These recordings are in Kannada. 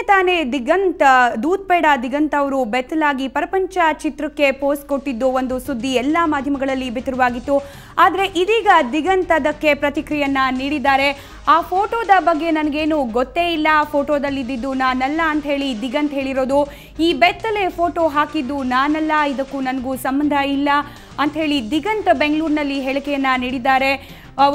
ತಾನೇ ದೂತ್ಪೇಡ ದಿಗಂತ್ ಅವರು ಬೆತ್ತಲಾಗಿ ಪರಪಂಚ ಚಿತ್ರಕ್ಕೆ ಪೋಸ್ಟ್ ಕೊಟ್ಟಿದ್ದು ಒಂದು ಸುದ್ದಿ ಎಲ್ಲ ಮಾಧ್ಯಮಗಳಲ್ಲಿ ಬಿತ್ತರವಾಗಿತ್ತು. ಆದರೆ ಇದೀಗ ದಿಗಂತ್ ಅದಕ್ಕೆ ಪ್ರತಿಕ್ರಿಯೆಯನ್ನ ನೀಡಿದ್ದಾರೆ. ಆ ಫೋಟೋದ ಬಗ್ಗೆ ನನಗೇನು ಗೊತ್ತೇ ಇಲ್ಲ, ಫೋಟೋದಲ್ಲಿದ್ದು ನಾನಲ್ಲ ಅಂತ ಹೇಳಿ ದಿಗಂತ್ ಹೇಳಿರೋದು. ಈ ಬೆತ್ತಲೆ ಫೋಟೋ ಹಾಕಿದ್ದು ನಾನಲ್ಲ, ಇದಕ್ಕೂ ನನಗೂ ಸಂಬಂಧ ಇಲ್ಲ ಅಂತ ಹೇಳಿ ದಿಗಂತ್ ಬೆಂಗಳೂರಿನಲ್ಲಿ ಹೇಳಿಕೆಯನ್ನ ನೀಡಿದ್ದಾರೆ.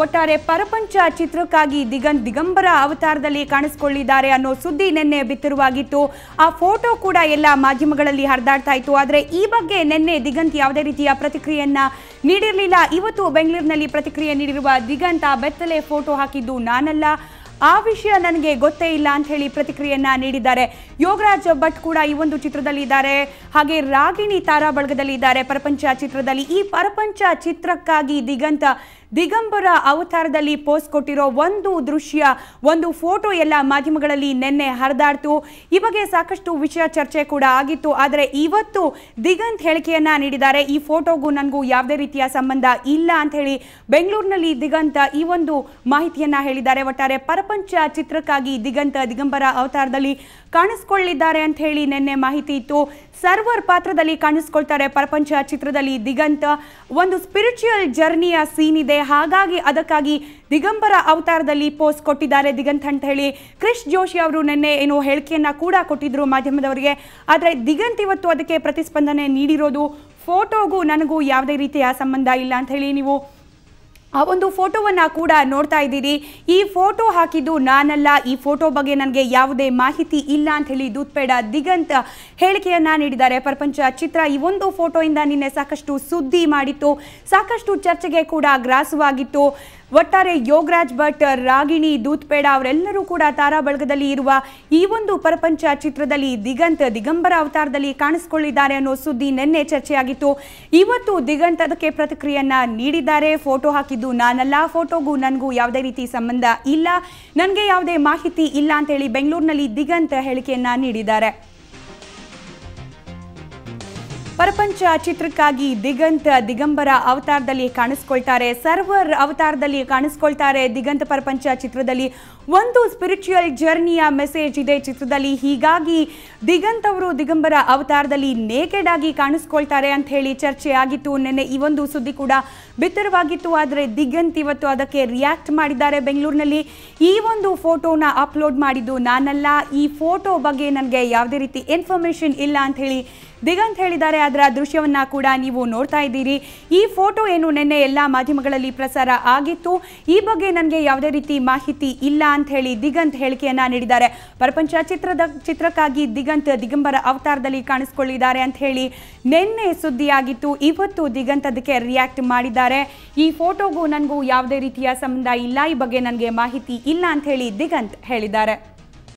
ಒಟ್ಟಾರೆ ಪರಪಂಚ ಚಿತ್ರಕ್ಕಾಗಿ ದಿಗಂತ್ ದಿಗಂಬರ ಅವತಾರದಲ್ಲಿ ಕಾಣಿಸಿಕೊಳ್ಳಿದ್ದಾರೆ ಅನ್ನೋ ಸುದ್ದಿ ನಿನ್ನೆ ಬಿತ್ತರವಾಗಿತ್ತು. ಆ ಫೋಟೋ ಕೂಡ ಎಲ್ಲ ಮಾಧ್ಯಮಗಳಲ್ಲಿ ಹರಿದಾಡ್ತಾ ಇತ್ತು. ಆದರೆ ಈ ಬಗ್ಗೆ ನಿನ್ನೆ ದಿಗಂತ್ ಯಾವುದೇ ರೀತಿಯ ಪ್ರತಿಕ್ರಿಯೆಯನ್ನ ನೀಡಿರಲಿಲ್ಲ. ಇವತ್ತು ಬೆಂಗಳೂರಿನಲ್ಲಿ ಪ್ರತಿಕ್ರಿಯೆ ನೀಡಿರುವ ದಿಗಂತ್ ಆ ಬೆತ್ತಲೆ ಫೋಟೋ ಹಾಕಿದ್ದು ನಾನಲ್ಲ, ಆ ವಿಷಯ ನನಗೆ ಗೊತ್ತೇ ಇಲ್ಲ ಅಂತ ಹೇಳಿ ಪ್ರತಿಕ್ರಿಯೆಯನ್ನ ನೀಡಿದ್ದಾರೆ. ಯೋಗರಾಜ್ ಭಟ್ ಕೂಡ ಈ ಒಂದು ಚಿತ್ರದಲ್ಲಿ ಇದ್ದಾರೆ, ಹಾಗೆ ರಾಗಿಣಿ ತಾರಾ ಬಳಗದಲ್ಲಿ ಇದ್ದಾರೆ ಪರಪಂಚ ಚಿತ್ರದಲ್ಲಿ. ಈ ಪರಪಂಚ ಚಿತ್ರಕ್ಕಾಗಿ ದಿಗಂತ್ ದಿಗಂಬರ ಅವತಾರದಲ್ಲಿ ಪೋಸ್ಟ್ ಕೊಟ್ಟಿರೋ ಒಂದು ದೃಶ್ಯ, ಒಂದು ಫೋಟೋ ಎಲ್ಲ ಮಾಧ್ಯಮಗಳಲ್ಲಿ ನಿನ್ನೆ ಹರಿದಾಡ್ತು. ಈ ಬಗ್ಗೆ ಸಾಕಷ್ಟು ವಿಷಯ ಚರ್ಚೆ ಕೂಡ ಆಗಿತ್ತು. ಆದರೆ ಇವತ್ತು ದಿಗಂತ್ ಹೇಳಿಕೆಯನ್ನ ನೀಡಿದ್ದಾರೆ. ಈ ಫೋಟೋಗೂ ನನಗೂ ಯಾವುದೇ ರೀತಿಯ ಸಂಬಂಧ ಇಲ್ಲ ಅಂತ ಹೇಳಿ ಬೆಂಗಳೂರಿನಲ್ಲಿ ದಿಗಂತ್ ಈ ಒಂದು ಮಾಹಿತಿಯನ್ನ ಹೇಳಿದ್ದಾರೆ. ಒಟ್ಟಾರೆ ಪರಪಂಚ ಚಿತ್ರಕ್ಕಾಗಿ ದಿಗಂತ್ ದಿಗಂಬರ ಅವತಾರದಲ್ಲಿ ಕಾಣಿಸ್ಕೊಳ್ಳಿದ್ದಾರೆ ಅಂತ ಹೇಳಿ ನಿನ್ನೆ ಮಾಹಿತಿ ಇತ್ತು. ಸರ್ವರ್ ಪಾತ್ರದಲ್ಲಿ ಕಾಣಿಸ್ಕೊಳ್ತಾರೆ ಪರಪಂಚ ಚಿತ್ರದಲ್ಲಿ ದಿಗಂತ್. ಒಂದು ಸ್ಪಿರಿಚುವಲ್ ಜರ್ನಿಯ ಸೀನ್ ಇದೆ, ಹಾಗಾಗಿ ಅದಕ್ಕಾಗಿ ದಿಗಂಬರ ಅವತಾರದಲ್ಲಿ ಪೋಸ್ಟ್ ಕೊಟ್ಟಿದ್ದಾರೆ ದಿಗಂತ್ ಅಂತ ಹೇಳಿ ಕ್ರಿಶ್ ಜೋಶಿ ಅವರು ನಿನ್ನೆ ಏನೋ ಹೇಳಿಕೆಯನ್ನ ಕೂಡ ಕೊಟ್ಟಿದ್ರು ಮಾಧ್ಯಮದವರಿಗೆ. ಆದರೆ ದಿಗಂತ್ ಇವತ್ತು ಅದಕ್ಕೆ ಪ್ರತಿಸ್ಪಂದನೆ ನೀಡಿರೋದು ಫೋಟೋಗೂ ನನಗೂ ಯಾವುದೇ ರೀತಿಯ ಸಂಬಂಧ ಇಲ್ಲ ಅಂತ ಹೇಳಿ ನೀವು ಆ ಒಂದು ಫೋಟೋವನ್ನ ಕೂಡ ನೋಡ್ತಾ ಇದ್ದೀರಿ. ಈ ಫೋಟೋ ಹಾಕಿದ್ದು ನಾನಲ್ಲ, ಈ ಫೋಟೋ ಬಗ್ಗೆ ನನಗೆ ಯಾವುದೇ ಮಾಹಿತಿ ಇಲ್ಲ ಅಂತ ಹೇಳಿ ದೂತ್ಪೇಡ ದಿಗಂತ್ ಹೇಳಿಕೆಯನ್ನ ನೀಡಿದ್ದಾರೆ. ಪರಪಂಚ ಚಿತ್ರ ಈ ಒಂದು ಫೋಟೋಯಿಂದ ನಿನ್ನೆ ಸಾಕಷ್ಟು ಸುದ್ದಿ ಮಾಡಿತ್ತು, ಸಾಕಷ್ಟು ಚರ್ಚೆಗೆ ಕೂಡ ಗ್ರಾಸವಾಗಿತ್ತು. ಒಟ್ಟಾರೆ ಯೋಗರಾಜ್ ಭಟ್, ರಾಗಿಣಿ, ದೂತ್ಪೇಡ ಅವರೆಲ್ಲರೂ ಕೂಡ ತಾರಾ ಬಳಗದಲ್ಲಿ ಇರುವ ಈ ಒಂದು ಪರಪಂಚ ಚಿತ್ರದಲ್ಲಿ ದಿಗಂತ್ ದಿಗಂಬರ ಅವತಾರದಲ್ಲಿ ಕಾಣಿಸಿಕೊಳ್ಳಿದ್ದಾರೆ ಅನ್ನೋ ಸುದ್ದಿ ನಿನ್ನೆ ಚರ್ಚೆಯಾಗಿತ್ತು. ಇವತ್ತು ದಿಗಂತ್ ಅದಕ್ಕೆ ಪ್ರತಿಕ್ರಿಯೆಯನ್ನ ನೀಡಿದ್ದಾರೆ. ಫೋಟೋ ಹಾಕಿದ್ದು ನಾನಲ್ಲ, ಫೋಟೋಗೂ ನನಗೂ ಯಾವುದೇ ರೀತಿ ಸಂಬಂಧ ಇಲ್ಲ, ನನಗೆ ಯಾವುದೇ ಮಾಹಿತಿ ಇಲ್ಲ ಅಂತ ಹೇಳಿ ಬೆಂಗಳೂರಿನಲ್ಲಿ ದಿಗಂತ್ ಹೇಳಿಕೆಯನ್ನ ನೀಡಿದ್ದಾರೆ. ಪರಪಂಚ ಚಿತ್ರಕ್ಕಾಗಿ ದಿಗಂತ್ ದಿಗಂಬರ ಅವತಾರದಲ್ಲಿ ಕಾಣಿಸ್ಕೊಳ್ತಾರೆ, ಸರ್ವರ್ ಅವತಾರದಲ್ಲಿ ಕಾಣಿಸ್ಕೊಳ್ತಾರೆ ದಿಗಂತ್. ಪರಪಂಚ ಚಿತ್ರದಲ್ಲಿ ಒಂದು ಸ್ಪಿರಿಚುವಲ್ ಜರ್ನಿಯ ಮೆಸೇಜ್ ಇದೆ ಚಿತ್ರದಲ್ಲಿ, ಹೀಗಾಗಿ ದಿಗಂತ್ ಅವರು ದಿಗಂಬರ ಅವತಾರದಲ್ಲಿ ನೇಕೆಡ್ ಆಗಿ ಕಾಣಿಸ್ಕೊಳ್ತಾರೆ ಅಂತ ಹೇಳಿ ಚರ್ಚೆ ಆಗಿತ್ತು. ನಿನ್ನೆ ಈ ಒಂದು ಸುದ್ದಿ ಕೂಡ ಬಿತ್ತರವಾಗಿತ್ತು. ಆದರೆ ದಿಗಂತ್ ಇವತ್ತು ಅದಕ್ಕೆ ರಿಯಾಕ್ಟ್ ಮಾಡಿದ್ದಾರೆ ಬೆಂಗಳೂರಿನಲ್ಲಿ. ಈ ಒಂದು ಫೋಟೋನ ಅಪ್ಲೋಡ್ ಮಾಡಿದ್ದು ನಾನಲ್ಲ, ಈ ಫೋಟೋ ಬಗ್ಗೆ ನನಗೆ ಯಾವುದೇ ರೀತಿ ಇನ್ಫಾರ್ಮೇಶನ್ ಇಲ್ಲ ಅಂತ ಹೇಳಿ ದಿಗಂತ್ ಹೇಳಿದ್ದಾರೆ. ಅದರ ದೃಶ್ಯವನ್ನ ಕೂಡ ನೀವು ನೋಡ್ತಾ ಇದ್ದೀರಿ. ಈ ಫೋಟೋ ಏನು ನಿನ್ನೆ ಎಲ್ಲ ಮಾಧ್ಯಮಗಳಲ್ಲಿ ಪ್ರಸಾರ ಆಗಿತ್ತು, ಈ ಬಗ್ಗೆ ನನಗೆ ಯಾವುದೇ ರೀತಿ ಮಾಹಿತಿ ಇಲ್ಲ ಅಂತ ಹೇಳಿ ದಿಗಂತ್ ಹೇಳಿಕೆಯನ್ನ ನೀಡಿದ್ದಾರೆ. ಪರಪಂಚ ಚಿತ್ರಕ್ಕಾಗಿ ದಿಗಂತ್ ದಿಗಂಬರ ಅವತಾರದಲ್ಲಿ ಕಾಣಿಸಿಕೊಳ್ಳಿದ್ದಾರೆ ಅಂತ ಹೇಳಿ ನಿನ್ನೆ ಸುದ್ದಿಯಾಗಿತ್ತು. ಇವತ್ತು ದಿಗಂತ್ ಅದಕ್ಕೆ ರಿಯಾಕ್ಟ್ ಮಾಡಿದ್ದಾರೆ. ಈ ಫೋಟೋಗೂ ನನಗೂ ಯಾವುದೇ ರೀತಿಯ ಸಂಬಂಧ ಇಲ್ಲ, ಈ ಬಗ್ಗೆ ನನಗೆ ಮಾಹಿತಿ ಇಲ್ಲ ಅಂತ ಹೇಳಿ ದಿಗಂತ್ ಹೇಳಿದ್ದಾರೆ.